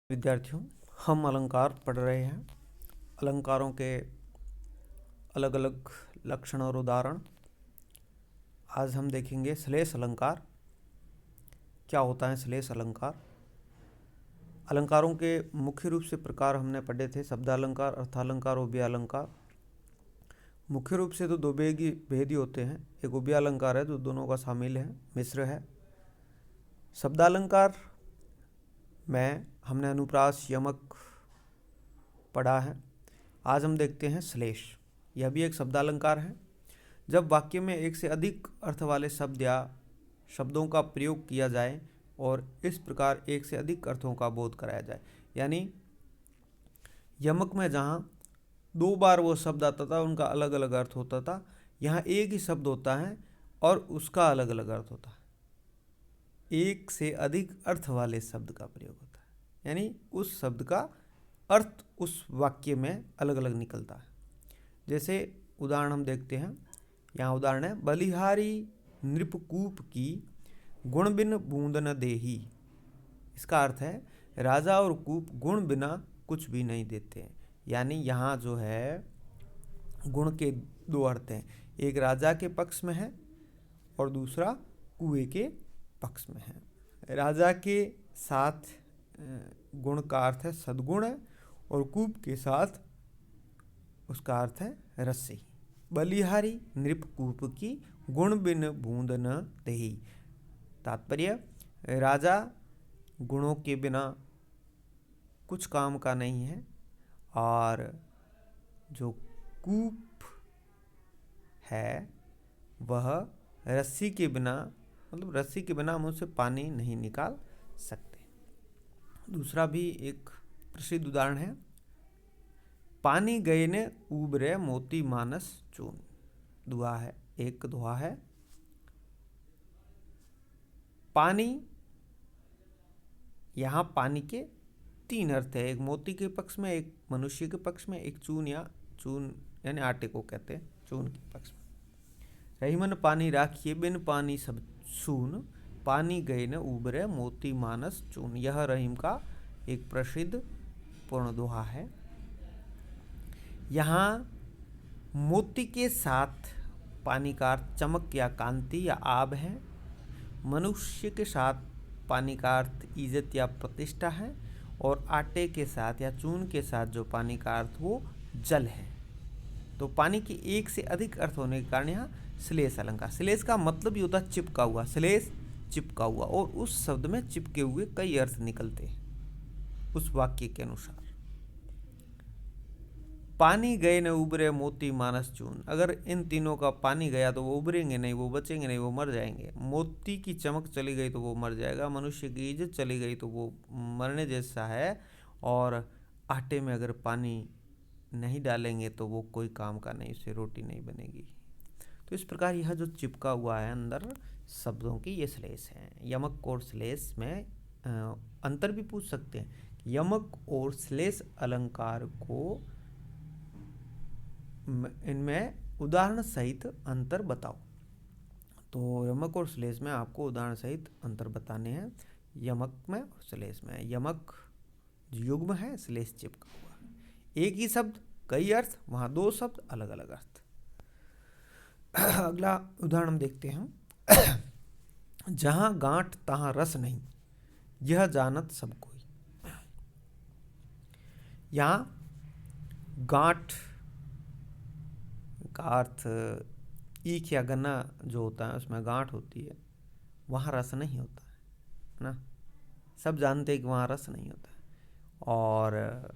विद्यार्थियों, हम अलंकार पढ़ रहे हैं। अलंकारों के अलग अलग लक्षण और उदाहरण। आज हम देखेंगे श्लेष अलंकार। क्या होता है श्लेष अलंकार? अलंकारों के मुख्य रूप से प्रकार हमने पढ़े थे: शब्दालंकार, अर्थालंकार, उभयालंकार। मुख्य रूप से तो दो भेद ही होते हैं। एक उभयालंकार है जो दोनों का शामिल है, मिश्र है। शब्दालंकार में हमने अनुप्रास, यमक पढ़ा है। आज हम देखते हैं श्लेष। यह भी एक शब्दालंकार है। जब वाक्य में एक से अधिक अर्थ वाले शब्द या शब्दों का प्रयोग किया जाए और इस प्रकार एक से अधिक अर्थों का बोध कराया जाए, यानी यमक में जहाँ दो बार वो शब्द आता था, उनका अलग अलग अर्थ होता था, यहाँ एक ही शब्द होता है और उसका अलग अलग अर्थ होता है। एक से अधिक अर्थ वाले शब्द का प्रयोग होता है, यानी उस शब्द का अर्थ उस वाक्य में अलग अलग निकलता है। जैसे उदाहरण हम देखते हैं। यहाँ उदाहरण है: बलिहारी नृपकूप की गुण बिन बूंद न देही। इसका अर्थ है राजा और कूप गुण बिना कुछ भी नहीं देते हैं। यानी यहाँ जो है गुण के दो अर्थ हैं, एक राजा के पक्ष में है और दूसरा कुएं के पक्ष में है। राजा के साथ गुण का अर्थ है सद्गुण है और कूप के साथ उसका अर्थ है रस्सी। बलिहारी नृपकूप की गुण बिन बूंद न देही। तात्पर्य: राजा गुणों के बिना कुछ काम का नहीं है और जो कूप है वह रस्सी के बिना, मतलब रस्सी के बिना हम उससे पानी नहीं निकाल सकते। दूसरा भी एक प्रसिद्ध उदाहरण है: पानी गए ने उबरे मोती मानस चून। दुआ है, एक दोहा है। पानी, यहाँ पानी के तीन अर्थ है: एक मोती के पक्ष में, एक मनुष्य के पक्ष में, एक चून यानी आटे को कहते हैं, चून के पक्ष में। रहीमन पानी राखिए बिन पानी सब सून, पानी गए न उबरे मोती मानस चून। यह रहीम का एक प्रसिद्ध पूर्ण दोहा है। यहाँ मोती के साथ पानी का अर्थ चमक या कांति या आभ है। मनुष्य के साथ पानी का अर्थ इज्जत या प्रतिष्ठा है और आटे के साथ या चून के साथ जो पानी का अर्थ वो जल है। तो पानी के एक से अधिक अर्थ होने के कारण यहाँ श्लेष अलंकार। श्लेष का मतलब ही होता है चिपका हुआ। श्लेष चिपका हुआ, और उस शब्द में चिपके हुए कई अर्थ निकलते हैं उस वाक्य के अनुसार। पानी गए न उबरे मोती मानस चून। अगर इन तीनों का पानी गया तो वो उबरेंगे नहीं, वो बचेंगे नहीं, वो मर जाएंगे। मोती की चमक चली गई तो वो मर जाएगा। मनुष्य की इज्जत चली गई तो वो मरने जैसा है। और आटे में अगर पानी नहीं डालेंगे तो वो कोई काम का नहीं, उससे रोटी नहीं बनेगी। तो इस प्रकार यह जो चिपका हुआ है अंदर शब्दों की, ये श्लेष है। यमक और श्लेष में अंतर भी पूछ सकते हैं। यमक और श्लेष अलंकार को इनमें उदाहरण सहित अंतर बताओ। तो यमक और श्लेष में आपको उदाहरण सहित अंतर बताने हैं। यमक में और श्लेष में। यमक युग्म है, श्लेष चिपका हुआ है। एक ही शब्द कई अर्थ, वहाँ दो शब्द अलग अलग अर्थ। अगला उदाहरण हम देखते हैं। जहाँ गांठ तहाँ रस नहीं, यह जानत सब कोई। यहाँ गांठ का अर्थ ईख या गन्ना जो होता है उसमें गांठ होती है, वहाँ रस नहीं होता है ना। सब जानते हैं कि वहाँ रस नहीं होता है। और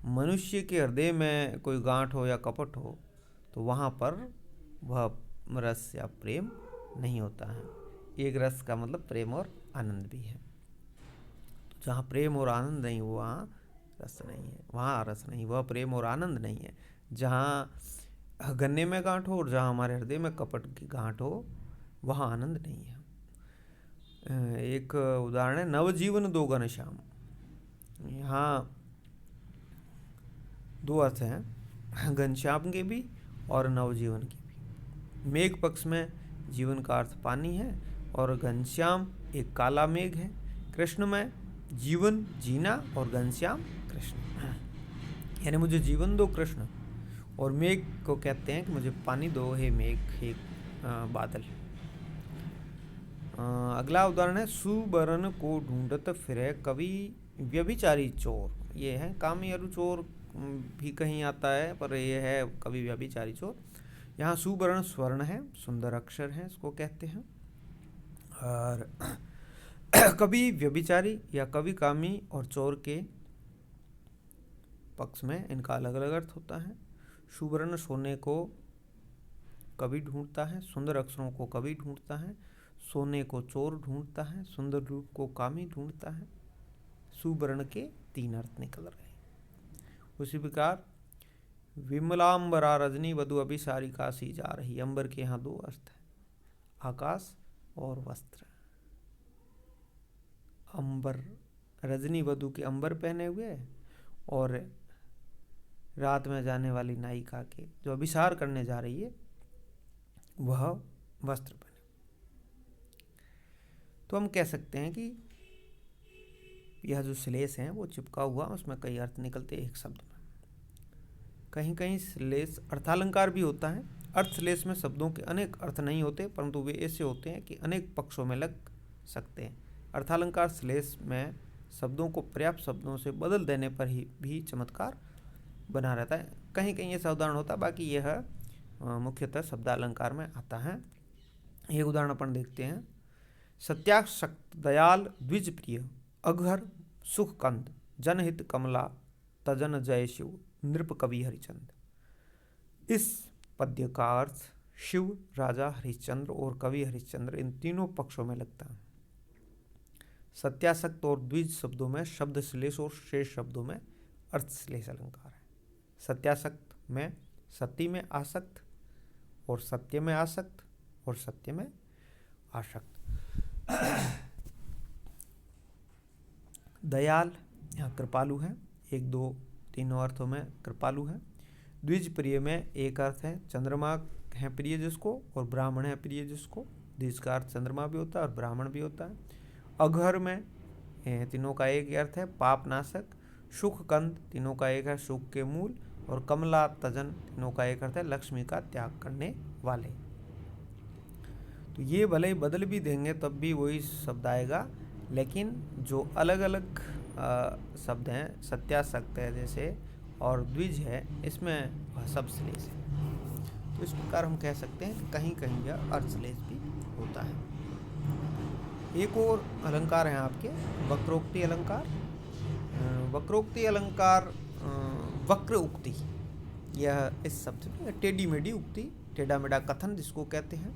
मनुष्य के हृदय में कोई गांठ हो या कपट हो तो वहाँ पर वह रस या प्रेम नहीं होता है। एक रस का मतलब प्रेम और आनंद भी है। तो जहाँ प्रेम और आनंद नहीं, वहाँ रस नहीं है, वहाँ रस नहीं, वह प्रेम और आनंद नहीं है। जहाँ गन्ने में गांठ हो और जहाँ हमारे हृदय में कपट की गांठ हो, वहाँ आनंद नहीं है। एक उदाहरण है: नवजीवन दो घनश्याम। यहाँ दो अर्थ हैं, घनश्याम के भी और नवजीवन के भी। मेघ पक्ष में जीवन का अर्थ पानी है और घनश्याम एक काला मेघ है। कृष्ण में जीवन जीना और घनश्याम कृष्ण, यानी मुझे जीवन दो कृष्ण, और मेघ को कहते हैं कि मुझे पानी दो हे मेघ, हे बादल। अगला उदाहरण है, सुबरन को ढूंढत फिरे कवि व्यभिचारी चोर। ये है कामी अरु चोर भी कहीं आता है, पर ये है कवि व्यभिचारी चोर। यहाँ सुवर्ण स्वर्ण है, सुंदर अक्षर है, इसको कहते हैं। और कवि व्यभिचारी या कवि कामी और चोर के पक्ष में इनका अलग अलग अर्थ होता है। सुवर्ण सोने को कवि ढूंढता है, सुंदर अक्षरों को कवि ढूंढता है, सोने को चोर ढूंढता है, सुंदर रूप को कामी ढूंढता है। सुवर्ण के 3 अर्थ निकल रहे हैं। उसी प्रकार विमलांबरा रजनी वधु अभिसारी काशी जा रही। अंबर के यहाँ 2 अर्थ है, आकाश और वस्त्र। अंबर, रजनी वधु के अंबर पहने हुए, और रात में जाने वाली नायिका के जो अभिसार करने जा रही है वह वस्त्र पहने। तो हम कह सकते हैं कि यह जो श्लेष है वो चिपका हुआ, उसमें कई अर्थ निकलते एक शब्द में। कहीं कहीं श्लेष अर्थालंकार भी होता है। अर्थ श्लेष में शब्दों के अनेक अर्थ नहीं होते, परंतु वे ऐसे होते हैं कि अनेक पक्षों में लग सकते हैं। अर्थालंकार श्लेष में शब्दों को पर्याप्त शब्दों से बदल देने पर ही भी चमत्कार बना रहता है। कहीं कहीं ऐसा उदाहरण होता है, बाकी यह मुख्यतः शब्दालंकार में आता है। एक उदाहरण अपन देखते हैं। सत्याशक्त दयाल द्विज प्रिय अघर सुख कंद जनहित कमला तजन जय शिव नृप कवि हरिचंद। इस पद्य का अर्थ शिव, राजा हरिश्चंद्र और कवि हरिश्चंद्र इन तीनों पक्षों में लगता है। सत्यासक्त और द्विज शब्दों में शब्द श्लेष और शेष शब्दों में अर्थ श्लेष अलंकार है। सत्यासक्त में सती में आसक्त, और सत्य में आसक्त, और सत्य में आसक्त। दयाल यहाँ कृपालु है, 1 2 3 अर्थों में कृपालु है। द्विज प्रिय में एक अर्थ है, चंद्रमा है प्रिय जिसको, और ब्राह्मण है प्रिय जिसको। द्विज का अर्थ चंद्रमा भी होता है और ब्राह्मण भी होता है। अघर में तीनों का एक अर्थ है, पाप नाशक। सुख कंद तीनों का एक है, सुख के मूल। और कमला तजन तीनों का एक अर्थ है, लक्ष्मी का त्याग करने वाले। तो ये भले ही बदल भी देंगे तब भी वही शब्द आएगा, लेकिन जो अलग अलग शब्द हैं, सत्यासक्त है जैसे और द्विज है, इसमें सब श्लेष है। तो इस प्रकार हम कह सकते हैं कि कहीं कहीं यह अर्थ श्लेष भी होता है। एक और अलंकार है आपके वक्रोक्ति अलंकार। वक्रोक्ति अलंकार वक्र उक्ति, यह इस शब्द में टेढ़ी मेढ़ी उक्ति, टेढ़ा मेढ़ा कथन जिसको कहते हैं।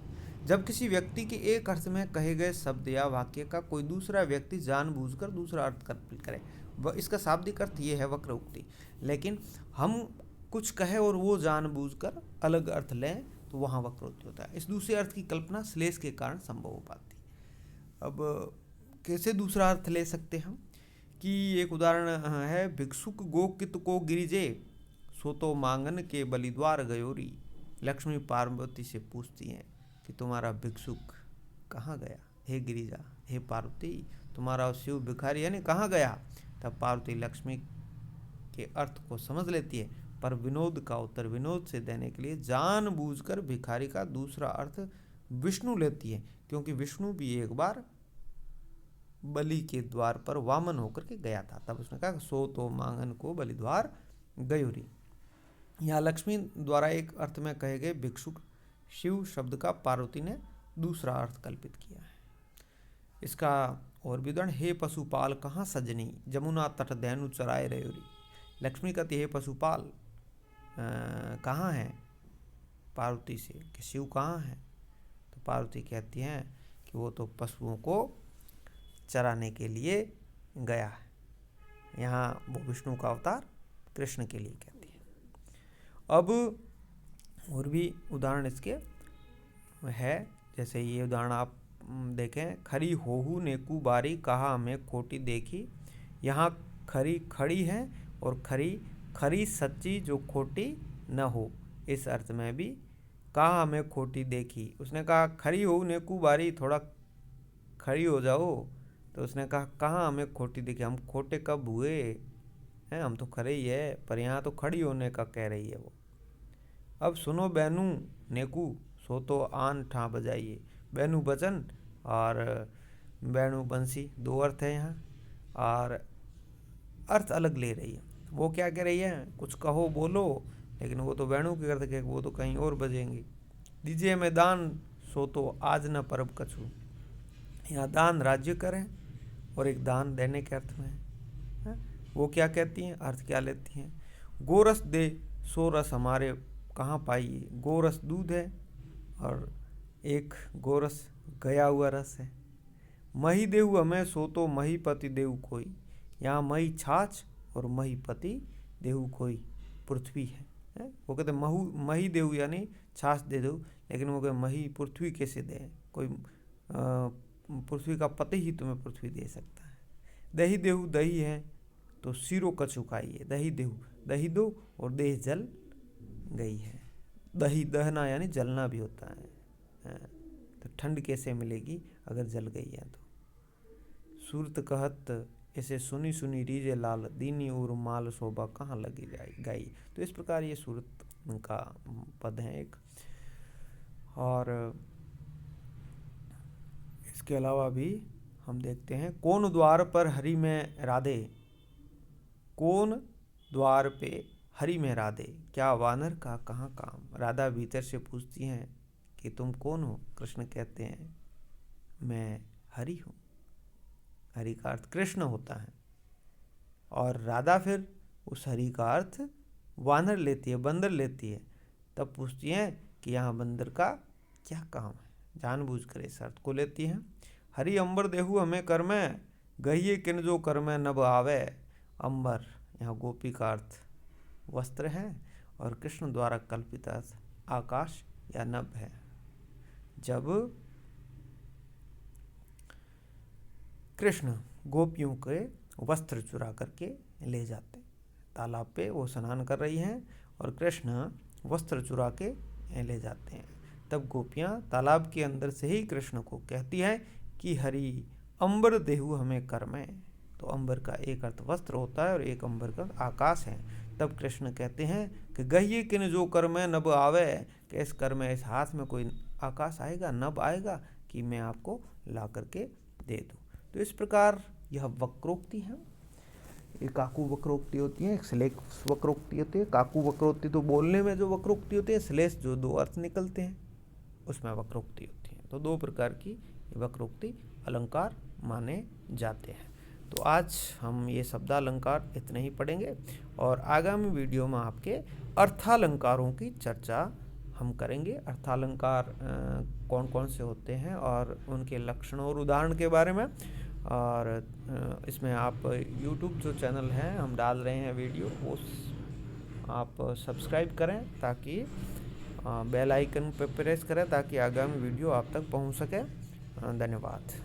जब किसी व्यक्ति के एक अर्थ में कहे गए शब्द या वाक्य का कोई दूसरा व्यक्ति जानबूझकर दूसरा अर्थ कल्पित करे, वह इसका शाब्दिक अर्थ ये है वक्र उक्ति। लेकिन हम कुछ कहे और वो जानबूझकर अलग अर्थ लें तो वहाँ वक्रोक्ति होता है। इस दूसरे अर्थ की कल्पना श्लेष के कारण संभव हो पाती। अब कैसे दूसरा अर्थ ले सकते हम कि एक उदाहरण है, भिक्षुक गोकित को गिरिजे सो तो मांगन के बलिद्वार गयोरी। लक्ष्मी पार्वती से पूछती हैं कि तुम्हारा भिक्षुक कहाँ गया, हे गिरिजा, हे पार्वती, तुम्हारा शिव भिखारी यानी कहाँ गया। तब पार्वती लक्ष्मी के अर्थ को समझ लेती है, पर विनोद का उत्तर विनोद से देने के लिए जानबूझकर भिखारी का दूसरा अर्थ विष्णु लेती है, क्योंकि विष्णु भी एक बार बलि के द्वार पर वामन होकर के गया था। तब उसने कहा सो तो मांगन को बलिद्वार गयोरी। यहाँ लक्ष्मी द्वारा एक अर्थ में कहे गए भिक्षुक शिव शब्द का पार्वती ने दूसरा अर्थ कल्पित किया है। इसका और भी उदाहरण, हे पशुपाल कहाँ सजनी जमुना तट धैनु चराए रयोरी। लक्ष्मी कहती है हे पशुपाल कहाँ है पार्वती से कि शिव कहाँ है। तो पार्वती कहती हैं कि वो तो पशुओं को चराने के लिए गया है। यहाँ वो विष्णु का अवतार कृष्ण के लिए कहती है। अब और भी उदाहरण इसके है, जैसे ये उदाहरण आप देखें, खरी होहू नेकू बारी कहा हमें खोटी देखी। यहाँ खरी खड़ी है और खरी खरी सच्ची जो खोटी न हो, इस अर्थ में भी कहा हमें खोटी देखी। उसने कहा खरी हो नेकू बारी, थोड़ा खड़ी हो जाओ, तो उसने कहा कहाँ हमें खोटी दिखे, हम खोटे कब हुए हैं, हम तो खड़े ही है, पर यहाँ तो खड़ी होने का कह रही है वो। अब सुनो बैनू नेकू, सो तो आन ठा बजाइए। बैनू वचन और बैनू बंसी, दो अर्थ है यहाँ, और अर्थ अलग ले रही है। वो क्या कह रही है, कुछ कहो बोलो, लेकिन वो तो बैनू के अर्थ के, वो तो कहीं और बजेंगी। दीजिए मैं दान, सो तो आज न परब कछू। यहाँ दान राज्य करें और एक दान देने के अर्थ में है। वो क्या कहती हैं, अर्थ क्या लेती हैं। गोरस दे सो रस हमारे कहाँ पाइए। गोरस दूध है और एक गोरस गया हुआ रस है। मही देहु हमें, सो तो महीपति देहु कोई। यहाँ मही छाछ और महीपति देहु कोई पृथ्वी है। वो कहते महू मही देहु यानी छाछ दे दो, लेकिन वो कहते मही पृथ्वी कैसे दे, कोई पृथ्वी का पति ही तुम्हें पृथ्वी दे सकता है। दही देहु दही है तो सिरो कछु खाइए। दही देहु, दही दो और देह जल गई है। दही दहना यानी जलना भी होता है, तो ठंड कैसे मिलेगी अगर जल गई है तो। सूरत कहत ऐसे सुनी सुनी रीजे लाल, दीनी और माल शोभा कहाँ लगी गाई। तो इस प्रकार ये सूरत का पद है एक। और इसके अलावा भी हम देखते हैं, कौन द्वार पर हरि में राधे। कौन द्वार पे हरि में राधे, क्या वानर का कहाँ काम। राधा भीतर से पूछती हैं कि तुम कौन हो। कृष्ण कहते हैं मैं हरि हूँ। हरि का अर्थ कृष्ण होता है, और राधा फिर उस हरि का अर्थ वानर लेती है, बंदर लेती है। तब पूछती हैं कि यहाँ बंदर का क्या काम है, जानबूझकर इस अर्थ को लेती हैं। हरि अंबर देहु हमें कर में, गहिए किन जो कर में नभ आवे। अंबर यहाँ गोपी का अर्थ वस्त्र है, और कृष्ण द्वारा कल्पित अर्थ आकाश या नभ है। जब कृष्ण गोपियों के वस्त्र चुरा करके ले जाते, तालाब पे वो स्नान कर रही हैं और कृष्ण वस्त्र चुरा के ले जाते हैं, तब गोपियाँ तालाब के अंदर से ही कृष्ण को कहती हैं कि हरि अंबर देहु हमें कर में। तो अंबर का एक अर्थ वस्त्र होता है और एक अंबर का आकाश है। तब कृष्ण कहते हैं कि गहिए किन जो कर में नभ आवे, कि इस कर में, इस हाथ में कोई आकाश आएगा, नभ आएगा कि मैं आपको ला करके दे दूँ। तो इस प्रकार यह वक्रोक्ति है। एक काकू वक्रोक्ति होती है, एक श्लेष वक्रोक्ति होती है। काकू वक्रोक्ति तो बोलने में जो वक्रोक्ति होती है, श्लेष जो दो अर्थ निकलते हैं उसमें वक्रोक्ति होती है। तो दो प्रकार की वक्रोक्ति अलंकार माने जाते हैं। तो आज हम ये शब्दालंकार इतने ही पढ़ेंगे, और आगामी वीडियो में आपके अर्थालंकारों की चर्चा हम करेंगे। अर्थालंकार कौन कौन से होते हैं और उनके लक्षण और उदाहरण के बारे में। और इसमें आप YouTube जो चैनल है हम डाल रहे हैं वीडियो, वो आप सब्सक्राइब करें, ताकि बेल आइकन पर प्रेस करें ताकि आगामी वीडियो आप तक पहुंच सके। धन्यवाद।